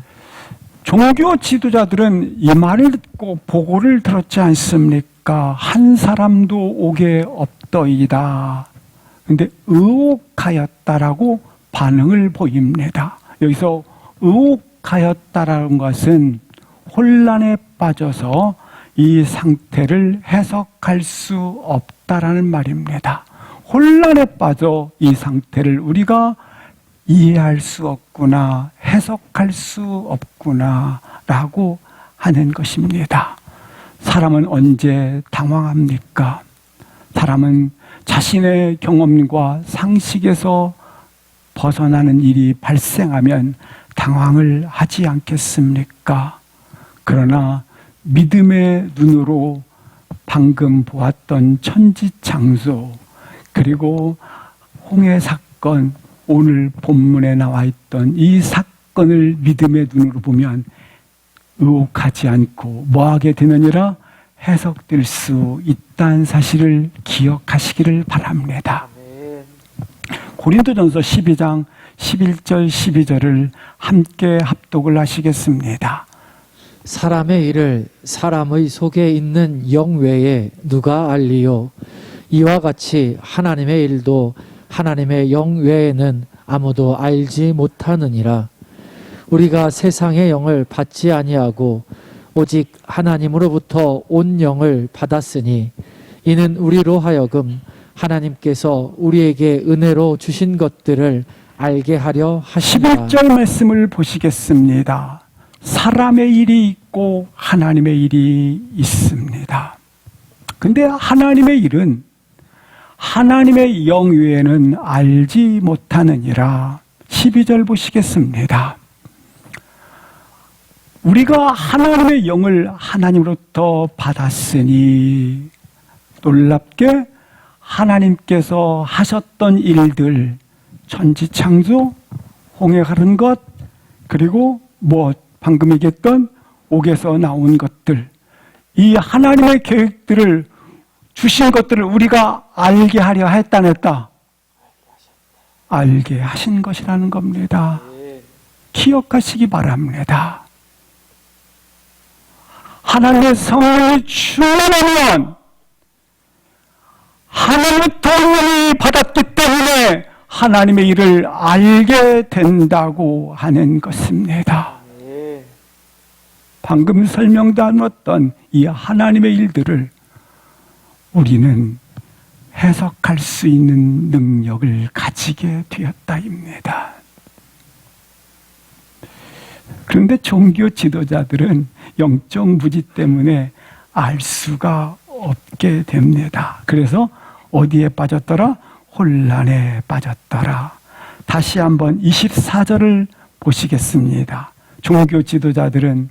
종교 지도자들은 이 말을 듣고 보고를 들었지 않습니까? 한 사람도 오게 없더이다. 근데 의혹하였다라고 반응을 보입니다. 여기서 의혹하였다라는 것은 혼란에 빠져서 이 상태를 해석할 수 없다라는 말입니다. 혼란에 빠져 이 상태를 우리가 이해할 수 없구나, 해석할 수 없구나 라고 하는 것입니다. 사람은 언제 당황합니까? 사람은 자신의 경험과 상식에서 벗어나는 일이 발생하면 당황을 하지 않겠습니까? 그러나 믿음의 눈으로 방금 보았던 천지창조, 그리고 홍해 사건, 오늘 본문에 나와 있던 이 사건을 믿음의 눈으로 보면 의혹하지 않고 뭐하게 되느니라? 해석될 수 있다는 사실을 기억하시기를 바랍니다. 고린도전서 12장 11절 12절을 함께 합독을 하시겠습니다. 사람의 일을 사람의 속에 있는 영 외에 누가 알리요? 이와 같이 하나님의 일도 하나님의 영 외에는 아무도 알지 못하느니라. 우리가 세상의 영을 받지 아니하고 오직 하나님으로부터 온 영을 받았으니 이는 우리로 하여금 하나님께서 우리에게 은혜로 주신 것들을 알게 하려 하심이라. 11절 말씀을 보시겠습니다. 사람의 일이 있고 하나님의 일이 있습니다. 근데 하나님의 일은 하나님의 영 외에는 알지 못하느니라. 12절 보시겠습니다. 우리가 하나님의 영을 하나님으로부터 받았으니 놀랍게 하나님께서 하셨던 일들, 천지창조, 홍해 가른 것, 그리고 방금 얘기했던 옥에서 나온 것들, 이 하나님의 계획들을 주신 것들을 우리가 알게 하려 했다 안 했다? 알게 하신 것이라는 겁니다. 기억하시기 바랍니다. 하나님의 성령이 충만하면 하나님의 동력을 받았기 때문에 하나님의 일을 알게 된다고 하는 것입니다. 방금 설명드렸던 이 하나님의 일들을 우리는 해석할 수 있는 능력을 가지게 되었다입니다. 그런데 종교 지도자들은 영적 무지 때문에 알 수가 없게 됩니다. 그래서 어디에 빠졌더라? 혼란에 빠졌더라. 다시 한번 24절을 보시겠습니다. 종교 지도자들은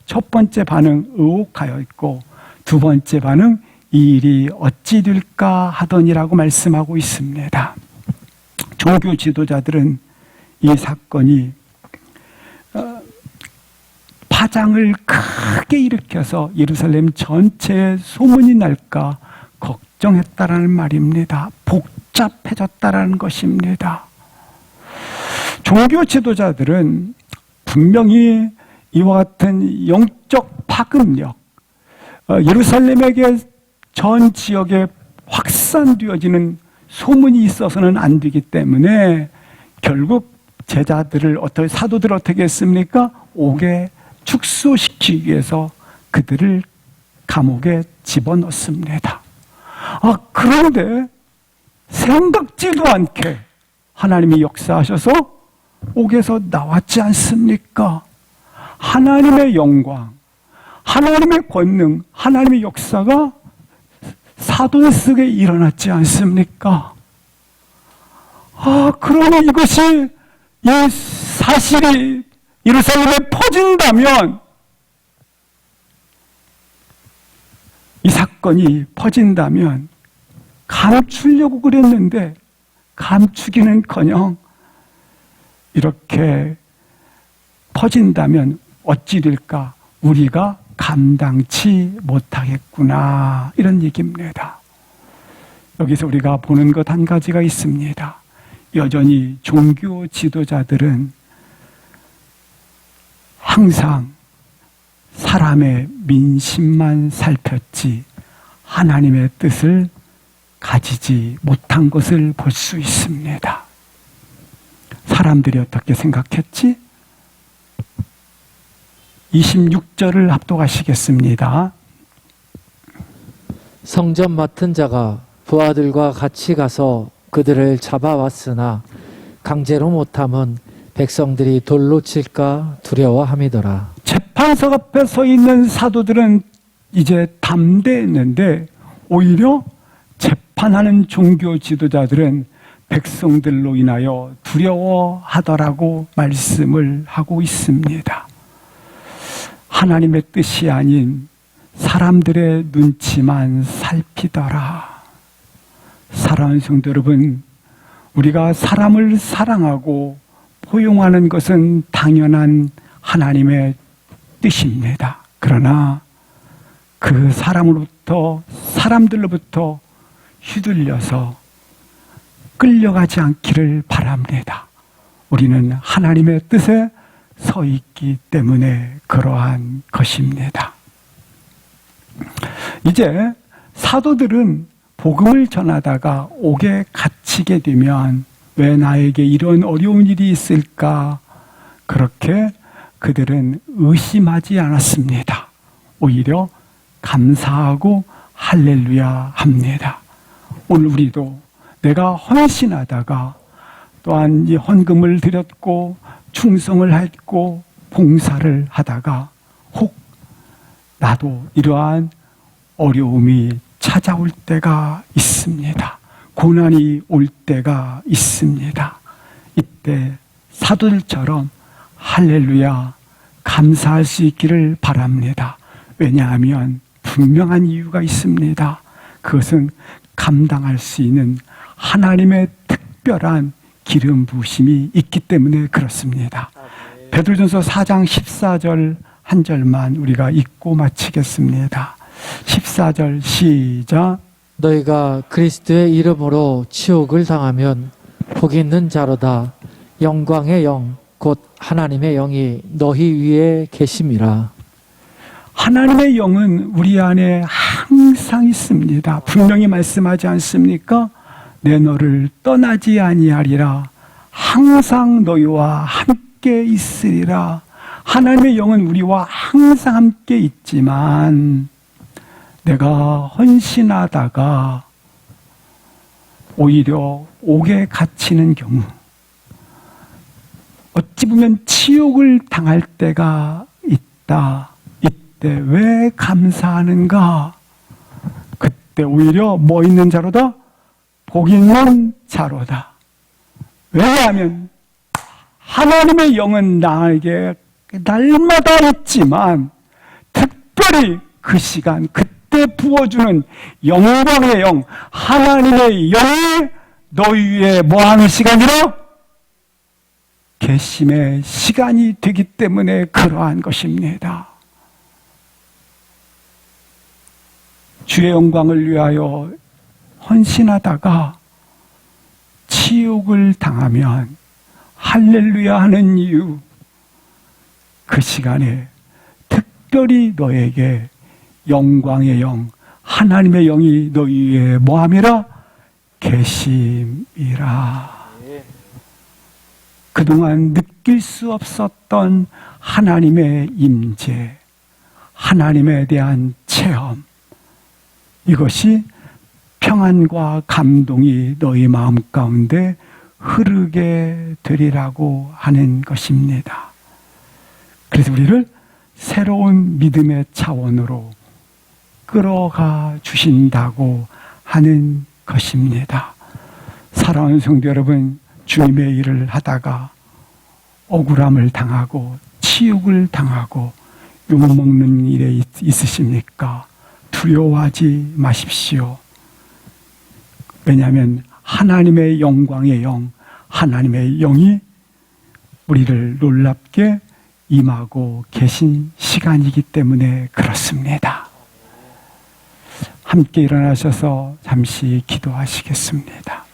첫 번째 반응 의혹하여 있고 두 번째 반응 이 일이 어찌 될까 하더니라고 말씀하고 있습니다. 종교 지도자들은 이 사건이 파장을 크게 일으켜서 예루살렘 전체에 소문이 날까 걱정했다라는 말입니다. 복잡해졌다라는 것입니다. 종교 지도자들은 분명히 이와 같은 영적 파급력, 예루살렘에게 전 지역에 확산되어지는 소문이 있어서는 안 되기 때문에 결국 제자들을 사도들을 어떻게 했습니까? 옥에 축소시키기 위해서 그들을 감옥에 집어넣습니다. 그런데 생각지도 않게 하나님이 역사하셔서 옥에서 나왔지 않습니까? 하나님의 영광, 하나님의 권능, 하나님의 역사가 사도의 속에 일어났지 않습니까? 그러면 이것이 이 사실이 예루살렘에 퍼진다면, 이 사건이 퍼진다면 감추려고 그랬는데 감추기는커녕 이렇게 퍼진다면 어찌 될까? 우리가 감당치 못하겠구나, 이런 얘기입니다. 여기서 우리가 보는 것 한 가지가 있습니다. 여전히 종교 지도자들은 항상 사람의 민심만 살폈지 하나님의 뜻을 가지지 못한 것을 볼 수 있습니다. 사람들이 어떻게 생각했지? 26절을 합독하시겠습니다. 성전 맡은 자가 부하들과 같이 가서 그들을 잡아왔으나 강제로 못함은 백성들이 돌로 칠까 두려워함이더라. 재판석 앞에 서 있는 사도들은 이제 담대했는데 오히려 재판하는 종교 지도자들은 백성들로 인하여 두려워하더라고 말씀을 하고 있습니다. 하나님의 뜻이 아닌 사람들의 눈치만 살피더라. 사랑하는 성도 여러분, 우리가 사람을 사랑하고 포용하는 것은 당연한 하나님의 뜻입니다. 그러나 그 사람들로부터 휘둘려서 끌려가지 않기를 바랍니다. 우리는 하나님의 뜻에 서 있기 때문에 그러한 것입니다. 이제 사도들은 복음을 전하다가 옥에 갇히게 되면 왜 나에게 이런 어려운 일이 있을까? 그렇게 그들은 의심하지 않았습니다. 오히려 감사하고 할렐루야 합니다. 오늘 우리도 내가 헌신하다가 또한 이 헌금을 드렸고 충성을 했고 봉사를 하다가 혹 나도 이러한 어려움이 찾아올 때가 있습니다. 고난이 올 때가 있습니다. 이때 사도들처럼 할렐루야 감사할 수 있기를 바랍니다. 왜냐하면 분명한 이유가 있습니다. 그것은 감당할 수 있는 하나님의 특별한 기름 부으심이 있기 때문에 그렇습니다. 베드로전서 4장 14절 한 절만 우리가 읽고 마치겠습니다. 14절 시작. 너희가 그리스도의 이름으로 치욕을 당하면 복 있는 자로다. 영광의 영 곧 하나님의 영이 너희 위에 계심이라. 하나님의 영은 우리 안에 항상 있습니다. 분명히 말씀하지 않습니까? 내 너를 떠나지 아니하리라. 항상 너희와 함께 있으리라. 하나님의 영은 우리와 항상 함께 있지만 내가 헌신하다가 오히려 옥에 갇히는 경우, 어찌 보면 치욕을 당할 때가 있다. 이때 왜 감사하는가? 그때 오히려 뭐 있는 자로다? 복 있는 자로다. 왜냐하면 하나님의 영은 나에게 날마다 있지만 특별히 그 시간, 그때 부어주는 영광의 영, 하나님의 영이 너희 위에 뭐하는 시간이라? 계심의 시간이 되기 때문에 그러한 것입니다. 주의 영광을 위하여 헌신하다가 치욕을 당하면 할렐루야 하는 이유, 그 시간에 특별히 너에게 영광의 영, 하나님의 영이 너희 위에 뭐함이라? 계심이라. 그동안 느낄 수 없었던 하나님의 임재, 하나님에 대한 체험, 이것이 평안과 감동이 너희 마음 가운데 흐르게 되리라고 하는 것입니다. 그래서 우리를 새로운 믿음의 차원으로 끌어가 주신다고 하는 것입니다. 사랑하는 성도 여러분, 주님의 일을 하다가 억울함을 당하고 치욕을 당하고 욕먹는 일에 있으십니까? 두려워하지 마십시오. 왜냐하면 하나님의 영광의 영, 하나님의 영이 우리를 놀랍게 임하고 계신 시간이기 때문에 그렇습니다. 함께 일어나셔서 잠시 기도하시겠습니다.